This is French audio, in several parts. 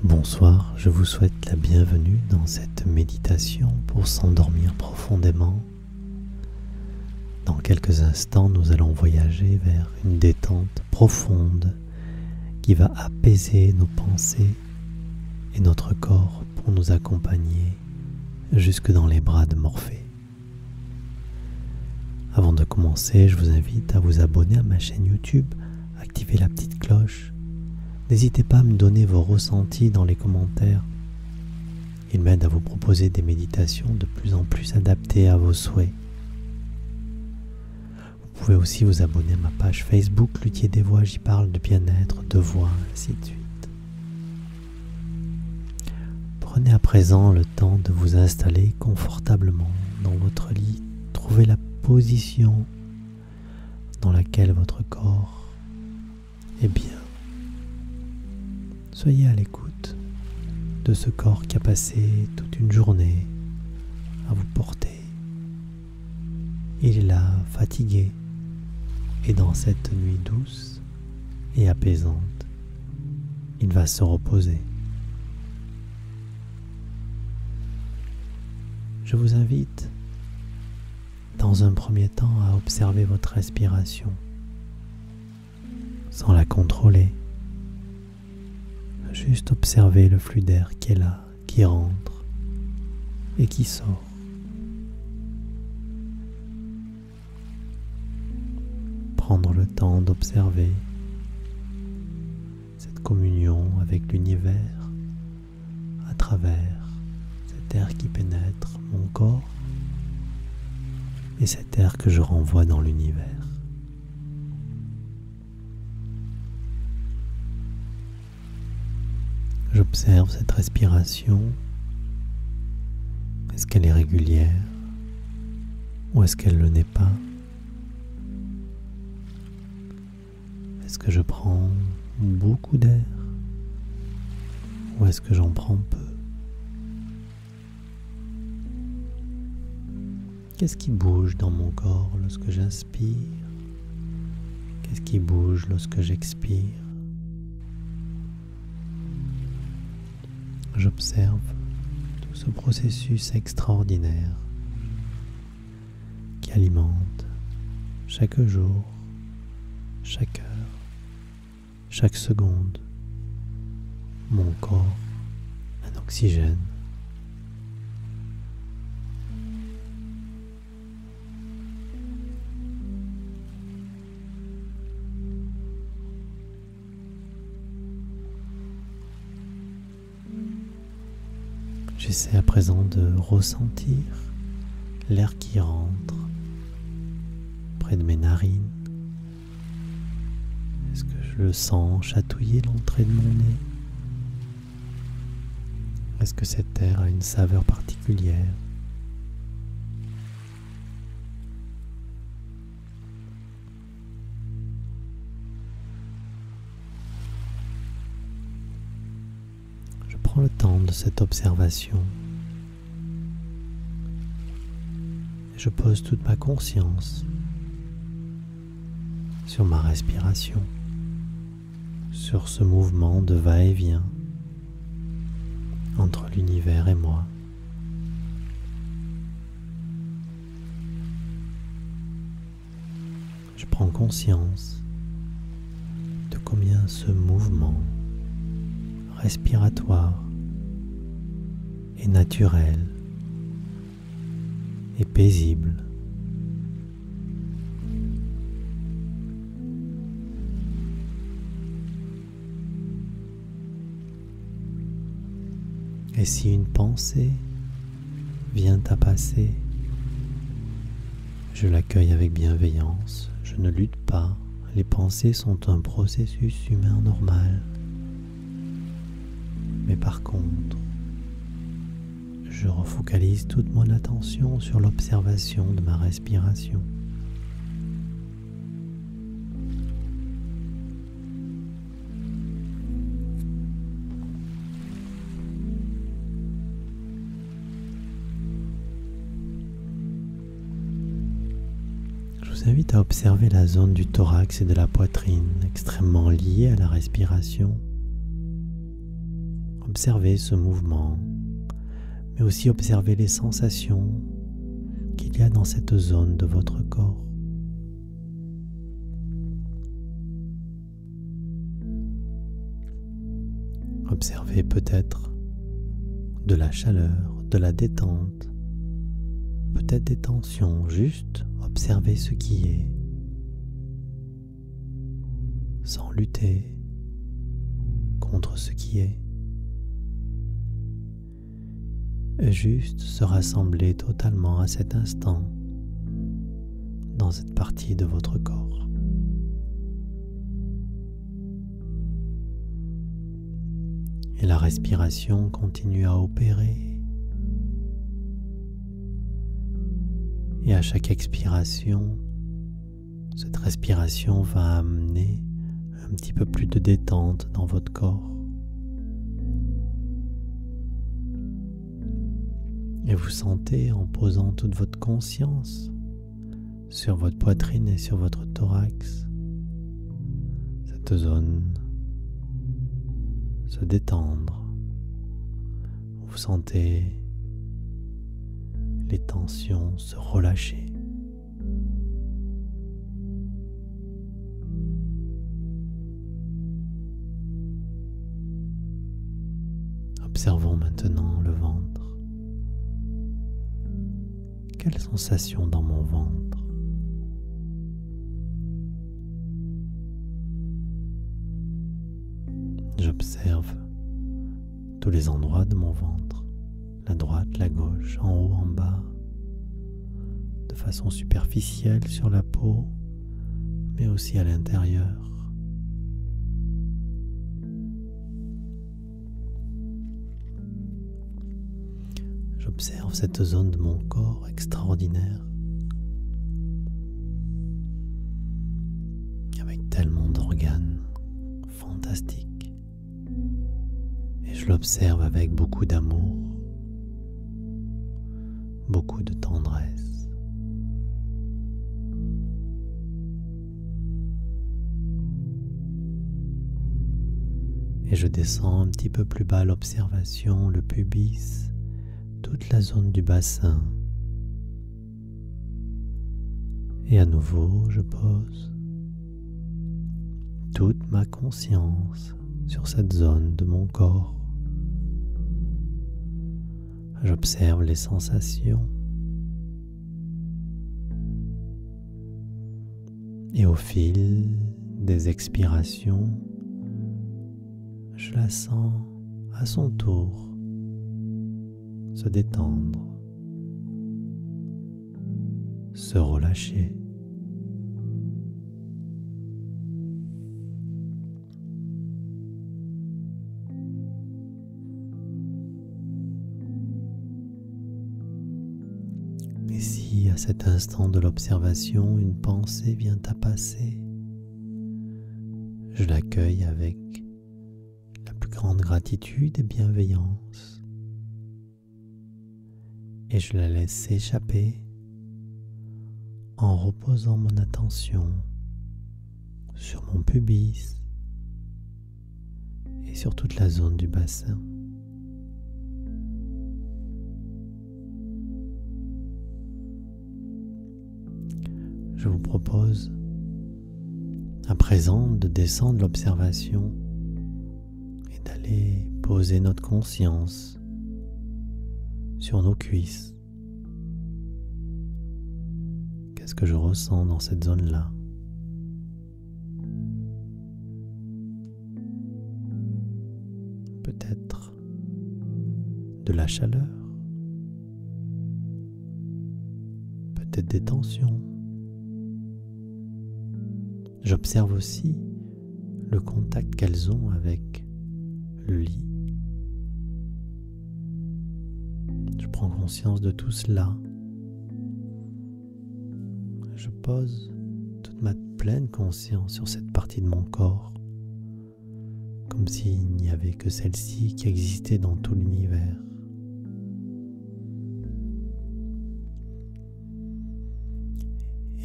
Bonsoir, je vous souhaite la bienvenue dans cette méditation pour s'endormir profondément. Dans quelques instants, nous allons voyager vers une détente profonde qui va apaiser nos pensées et notre corps pour nous accompagner jusque dans les bras de Morphée. Avant de commencer, je vous invite à vous abonner à ma chaîne YouTube, activer la petite cloche. N'hésitez pas à me donner vos ressentis dans les commentaires. Ils m'aident à vous proposer des méditations de plus en plus adaptées à vos souhaits. Vous pouvez aussi vous abonner à ma page Facebook Luthier des Voix, j'y parle de bien-être, de voix, ainsi de suite. Prenez à présent le temps de vous installer confortablement dans votre lit. Trouvez la position dans laquelle votre corps est bien. Soyez à l'écoute de ce corps qui a passé toute une journée à vous porter. Il est là, fatigué, et dans cette nuit douce et apaisante, il va se reposer. Je vous invite, dans un premier temps, à observer votre respiration, sans la contrôler. Juste observer le flux d'air qui est là, qui rentre et qui sort. Prendre le temps d'observer cette communion avec l'univers à travers cet air qui pénètre mon corps et cet air que je renvoie dans l'univers. J'observe cette respiration. Est-ce qu'elle est régulière ou est-ce qu'elle ne l'est pas? Est-ce que je prends beaucoup d'air ou est-ce que j'en prends peu? Qu'est-ce qui bouge dans mon corps lorsque j'inspire? Qu'est-ce qui bouge lorsque j'expire? J'observe tout ce processus extraordinaire qui alimente chaque jour, chaque heure, chaque seconde mon corps en oxygène. J'essaie à présent de ressentir l'air qui rentre près de mes narines. Est-ce que je le sens chatouiller l'entrée de mon nez? Est-ce que cet air a une saveur particulière? Prends le temps de cette observation et je pose toute ma conscience sur ma respiration, sur ce mouvement de va-et-vient entre l'univers et moi. Je prends conscience de combien ce mouvement respiratoire et naturel et paisible. Et si une pensée vient à passer, je l'accueille avec bienveillance, je ne lutte pas, les pensées sont un processus humain normal. Mais par contre, je refocalise toute mon attention sur l'observation de ma respiration. Je vous invite à observer la zone du thorax et de la poitrine, extrêmement liée à la respiration. Observez ce mouvement, mais aussi observez les sensations qu'il y a dans cette zone de votre corps. Observez peut-être de la chaleur, de la détente, peut-être des tensions, juste observez ce qui est, sans lutter contre ce qui est, et juste se rassembler totalement à cet instant dans cette partie de votre corps. Et la respiration continue à opérer. Et à chaque expiration, cette respiration va amener un petit peu plus de détente dans votre corps. Et vous sentez, en posant toute votre conscience sur votre poitrine et sur votre thorax, cette zone se détendre. Vous sentez les tensions se relâcher. Observons maintenant le ventre. Quelle sensation dans mon ventre? J'observe tous les endroits de mon ventre, la droite, la gauche, en haut, en bas, de façon superficielle sur la peau, mais aussi à l'intérieur. J'observe cette zone de mon corps extraordinaire, avec tellement d'organes fantastiques. Et je l'observe avec beaucoup d'amour, beaucoup de tendresse. Et je descends un petit peu plus bas l'observation, le pubis, toute la zone du bassin. Et à nouveau, je pose toute ma conscience sur cette zone de mon corps. J'observe les sensations. Et au fil des expirations, je la sens à son tour se détendre, se relâcher. Et si à cet instant de l'observation, une pensée vient à passer, je l'accueille avec la plus grande gratitude et bienveillance. Et je la laisse s'échapper en reposant mon attention sur mon pubis et sur toute la zone du bassin. Je vous propose à présent de descendre l'observation et d'aller poser notre conscience sur nos cuisses. Qu'est-ce que je ressens dans cette zone-là? Peut-être de la chaleur, peut-être des tensions. J'observe aussi le contact qu'elles ont avec le lit. Je prends conscience de tout cela. Je pose toute ma pleine conscience sur cette partie de mon corps, comme s'il n'y avait que celle-ci qui existait dans tout l'univers.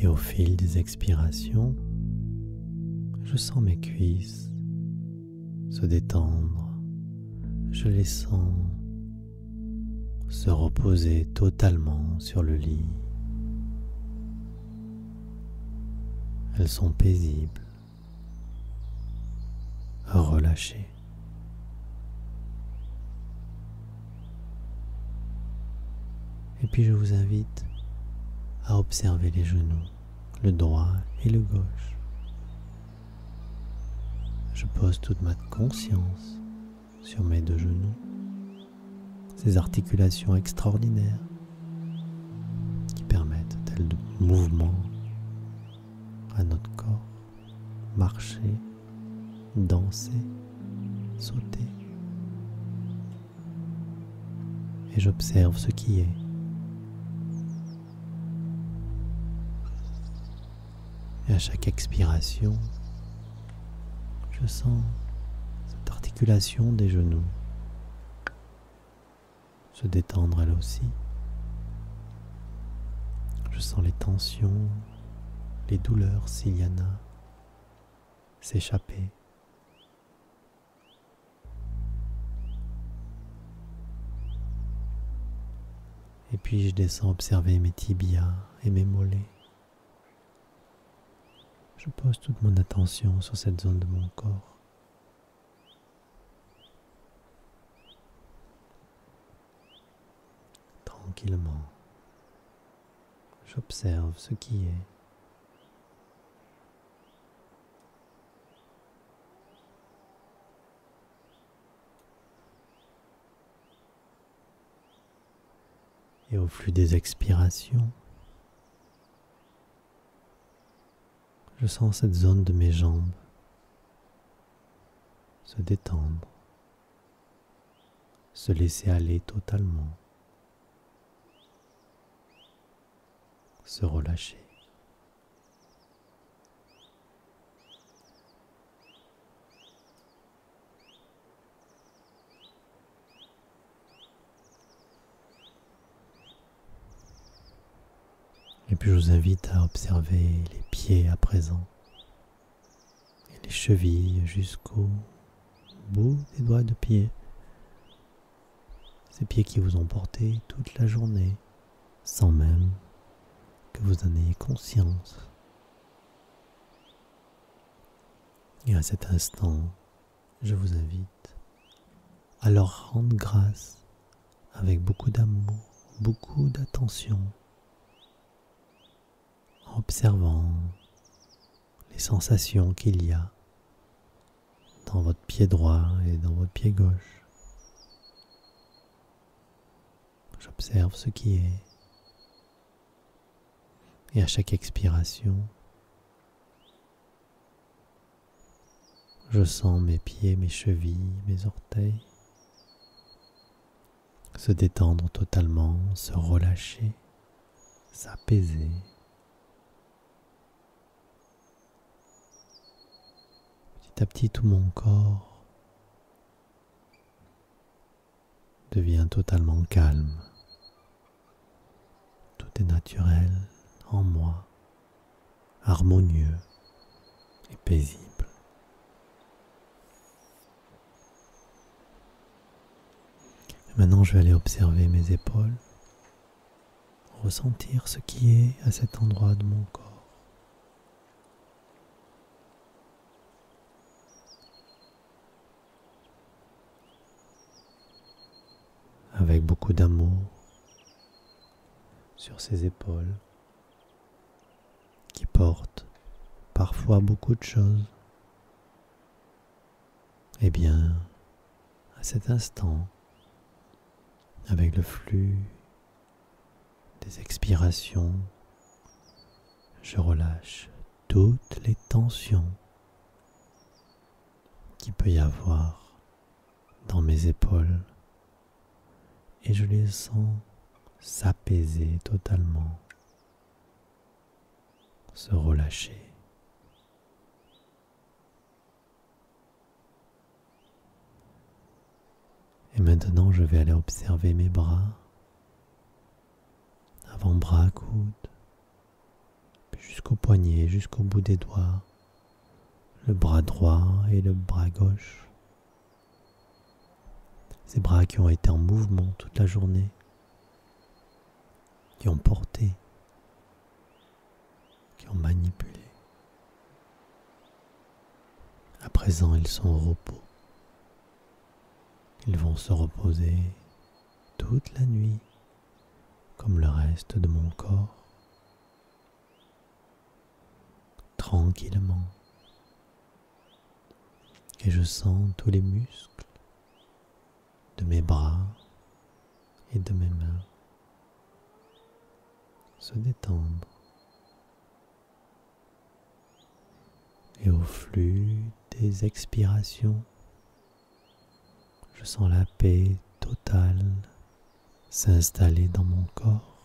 Et au fil des expirations, je sens mes cuisses se détendre. je les sens se reposer totalement sur le lit. Elles sont paisibles, relâchées. Et puis je vous invite à observer les genoux, le droit et le gauche. Je pose toute ma conscience sur mes deux genoux, ces articulations extraordinaires qui permettent tel de mouvement à notre corps, marcher, danser, sauter. Et j'observe ce qui est. Et à chaque expiration, je sens cette articulation des genoux se détendre elle aussi. Je sens les tensions, les douleurs s'il y en a, s'échapper. Et puis je descends observer mes tibias et mes mollets. Je pose toute mon attention sur cette zone de mon corps. Tranquillement, j'observe ce qui est. Et au flux des expirations, je sens cette zone de mes jambes se détendre, se laisser aller totalement, se relâcher. Et puis je vous invite à observer les pieds à présent et les chevilles jusqu'au bout des doigts de pied. Ces pieds qui vous ont porté toute la journée sans même que vous en ayez conscience. Et à cet instant, je vous invite à leur rendre grâce avec beaucoup d'amour, beaucoup d'attention, en observant les sensations qu'il y a dans votre pied droit et dans votre pied gauche. J'observe ce qui est. Et à chaque expiration, je sens mes pieds, mes chevilles, mes orteils se détendre totalement, se relâcher, s'apaiser. Petit à petit, tout mon corps devient totalement calme. Tout est naturel en moi, harmonieux et paisible. Et maintenant, je vais aller observer mes épaules, ressentir ce qui est à cet endroit de mon corps. Avec beaucoup d'amour sur ces épaules qui portent parfois beaucoup de choses. Eh bien, à cet instant, avec le flux des expirations, je relâche toutes les tensions qu'il peut y avoir dans mes épaules et je les sens s'apaiser totalement, se relâcher. Et maintenant, je vais aller observer mes bras, avant-bras, coude, puis jusqu'au poignet, jusqu'au bout des doigts, le bras droit et le bras gauche. Ces bras qui ont été en mouvement toute la journée, qui ont porté, qui ont manipulé. À présent, ils sont au repos. Ils vont se reposer toute la nuit, comme le reste de mon corps, tranquillement. Et je sens tous les muscles de mes bras et de mes mains se détendre. Et au flux des expirations, je sens la paix totale s'installer dans mon corps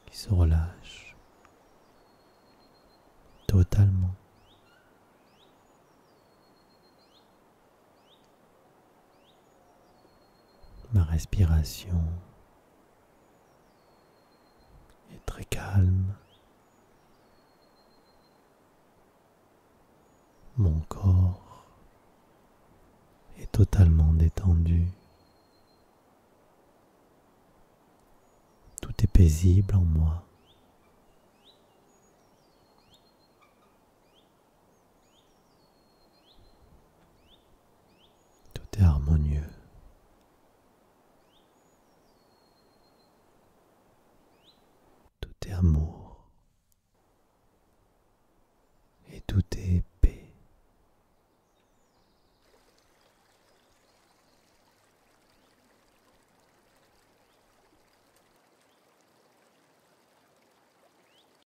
qui se relâche totalement. Ma respiration est très calme. Mon corps est totalement détendu. Tout est paisible en moi. Tout est harmonieux.